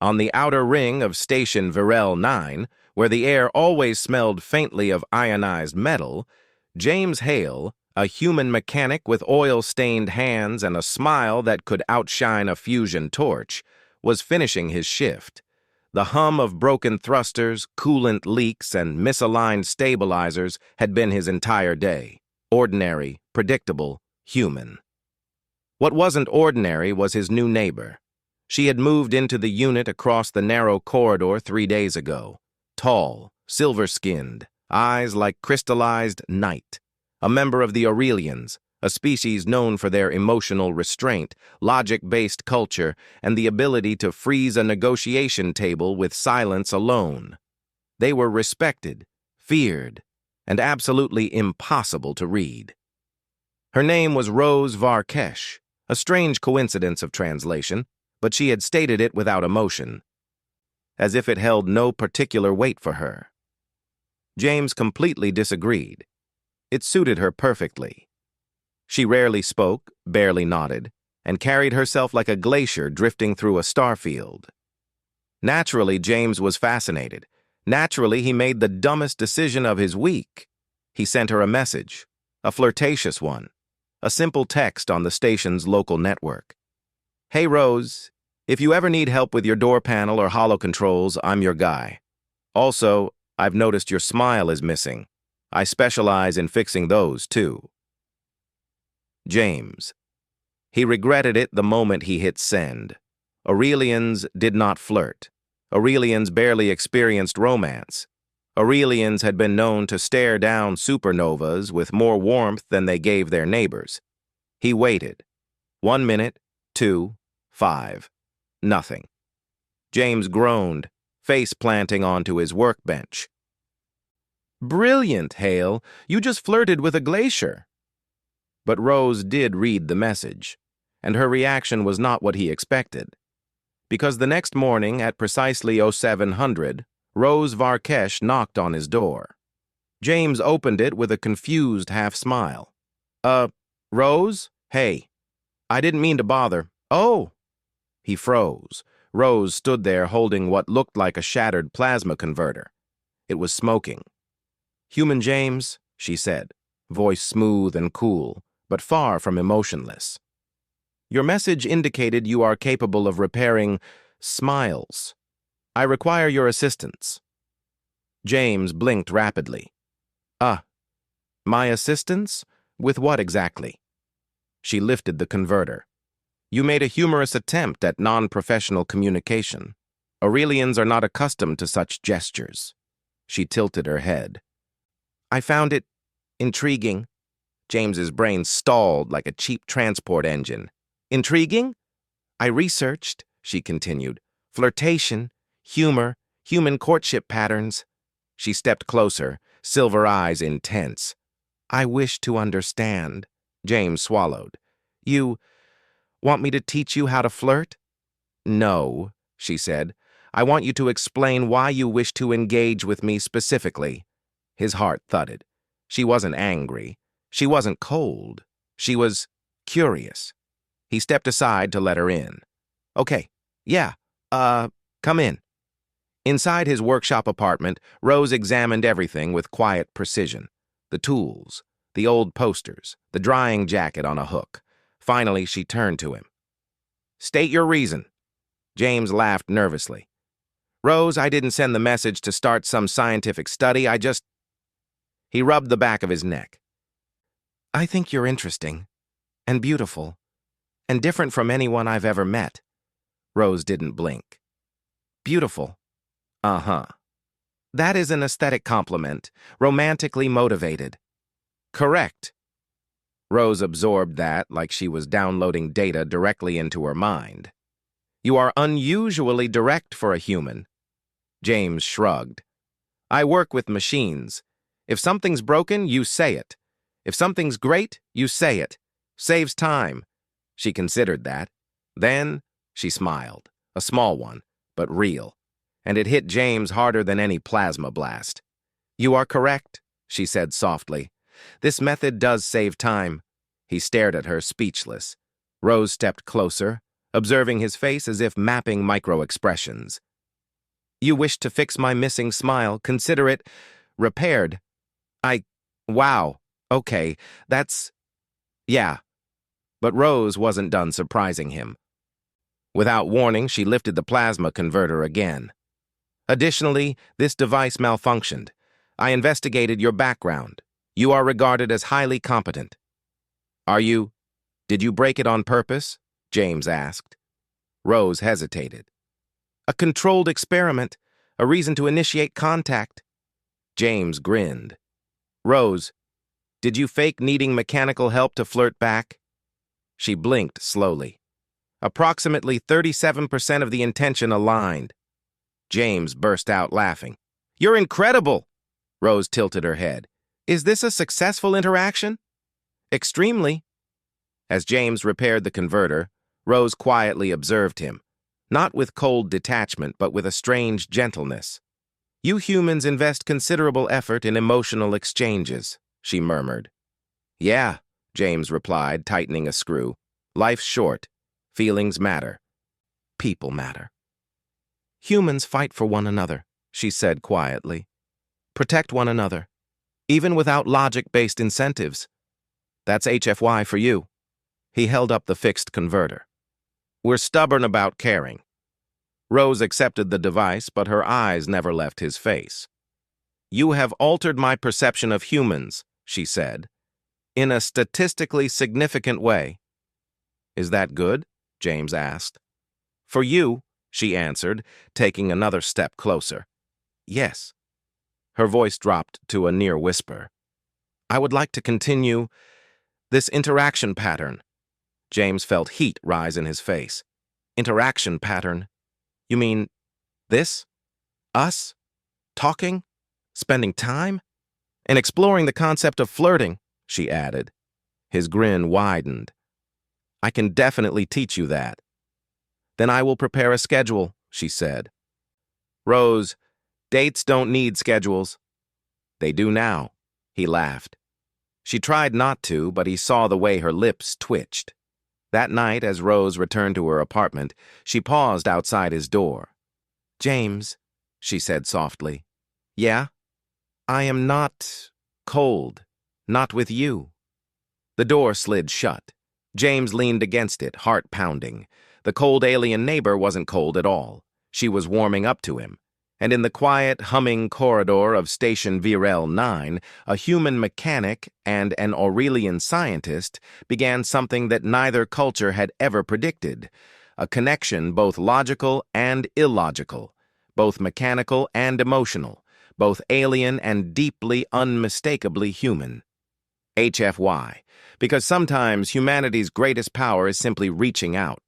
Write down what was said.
On the outer ring of Station Virel 9, where the air always smelled faintly of ionized metal, James Hale, a human mechanic with oil-stained hands and a smile that could outshine a fusion torch, was finishing his shift. The hum of broken thrusters, coolant leaks, and misaligned stabilizers had been his entire day. Ordinary, predictable, human. What wasn't ordinary was his new neighbor. She had moved into the unit across the narrow corridor 3 days ago. Tall, silver-skinned, eyes like crystallized night. A member of the Aurelians, a species known for their emotional restraint, logic-based culture, and the ability to freeze a negotiation table with silence alone. They were respected, feared, and absolutely impossible to read. Her name was Rose Varkesh, a strange coincidence of translation, but she had stated it without emotion, as if it held no particular weight for her. James completely disagreed. It suited her perfectly. She rarely spoke, barely nodded, and carried herself like a glacier drifting through a starfield. Naturally, James was fascinated. Naturally, he made the dumbest decision of his week. He sent her a message, a flirtatious one, a simple text on the station's local network. "Hey, Rose, if you ever need help with your door panel or holo controls, I'm your guy. Also, I've noticed your smile is missing. I specialize in fixing those, too." James. He regretted it the moment he hit send. Aurelians did not flirt. Aurelians barely experienced romance. Aurelians had been known to stare down supernovas with more warmth than they gave their neighbors. He waited. 1 minute, 2, 5. Nothing. James groaned, face planting onto his workbench. "Brilliant, Hale. You just flirted with a glacier." But Rose did read the message, and her reaction was not what he expected. Because the next morning at precisely 0700, Rose Varkesh knocked on his door. James opened it with a confused half-smile. Rose? Hey. I didn't mean to bother." "Oh." He froze. Rose stood there holding what looked like a shattered plasma converter. It was smoking. "Human James," she said, voice smooth and cool, but far from emotionless. "Your message indicated you are capable of repairing smiles. I require your assistance." James blinked rapidly. My assistance? With what exactly?" She lifted the converter. "You made a humorous attempt at non-professional communication. Aurelians are not accustomed to such gestures." She tilted her head. "I found it intriguing." James's brain stalled like a cheap transport engine. "Intriguing? I researched," she continued, "flirtation, humor, human courtship patterns." She stepped closer, silver eyes intense. "I wish to understand." James swallowed. "You want me to teach you how to flirt?" "No," she said. "I want you to explain why you wish to engage with me specifically." His heart thudded. She wasn't angry. She wasn't cold. She was curious. He stepped aside to let her in. "Okay, yeah, come in." Inside his workshop apartment, Rose examined everything with quiet precision. The tools, the old posters, the drying jacket on a hook. Finally, she turned to him. "State your reason." James laughed nervously. "Rose, I didn't send the message to start some scientific study. He rubbed the back of his neck. "I think you're interesting, and beautiful, and different from anyone I've ever met." Rose didn't blink. "Beautiful." "Uh-huh. That is an aesthetic compliment, romantically motivated." "Correct." Rose absorbed that like she was downloading data directly into her mind. "You are unusually direct for a human." James shrugged. "I work with machines. If something's broken, you say it. If something's great, you say it. Saves time." She considered that. Then she smiled, a small one, but real, and it hit James harder than any plasma blast. "You are correct," she said softly. "This method does save time." He stared at her, speechless. Rose stepped closer, observing his face as if mapping micro-expressions. You wish to fix my missing smile, consider it repaired. Wow, okay, yeah. But Rose wasn't done surprising him. Without warning, she lifted the plasma converter again. Additionally, this device malfunctioned. I investigated your background. You are regarded as highly competent. Did you break it on purpose? James asked. Rose hesitated. A controlled experiment, a reason to initiate contact. James grinned. Rose, did you fake needing mechanical help to flirt back? She blinked slowly. Approximately 37% of the intention aligned. James burst out laughing. You're incredible! Rose tilted her head. Is this a successful interaction? Extremely. As James repaired the converter, Rose quietly observed him, not with cold detachment, but with a strange gentleness. You humans invest considerable effort in emotional exchanges, she murmured. Yeah, James replied, tightening a screw. Life's short. Feelings matter. People matter. Humans fight for one another, she said quietly. Protect one another, even without logic-based incentives. That's HFY for you. He held up the fixed converter. We're stubborn about caring. Rose accepted the device, but her eyes never left his face. You have altered my perception of humans, she said, in a statistically significant way. Is that good? James asked. For you, she answered, taking another step closer. Yes. Her voice dropped to a near whisper. I would like to continue this interaction pattern. James felt heat rise in his face. Interaction pattern? You mean this? Us? Talking? Spending time? And exploring the concept of flirting, she added. His grin widened. I can definitely teach you that. Then I will prepare a schedule, she said. Rose, dates don't need schedules. They do now, he laughed. She tried not to, but he saw the way her lips twitched. That night, as Rose returned to her apartment, she paused outside his door. James, she said softly. Yeah? I am not cold. Not with you. The door slid shut. James leaned against it, heart pounding. The cold alien neighbor wasn't cold at all. She was warming up to him. And in the quiet, humming corridor of Station Virel 9, a human mechanic and an Aurelian scientist began something that neither culture had ever predicted, a connection both logical and illogical, both mechanical and emotional, both alien and deeply, unmistakably human. HFY, because sometimes humanity's greatest power is simply reaching out.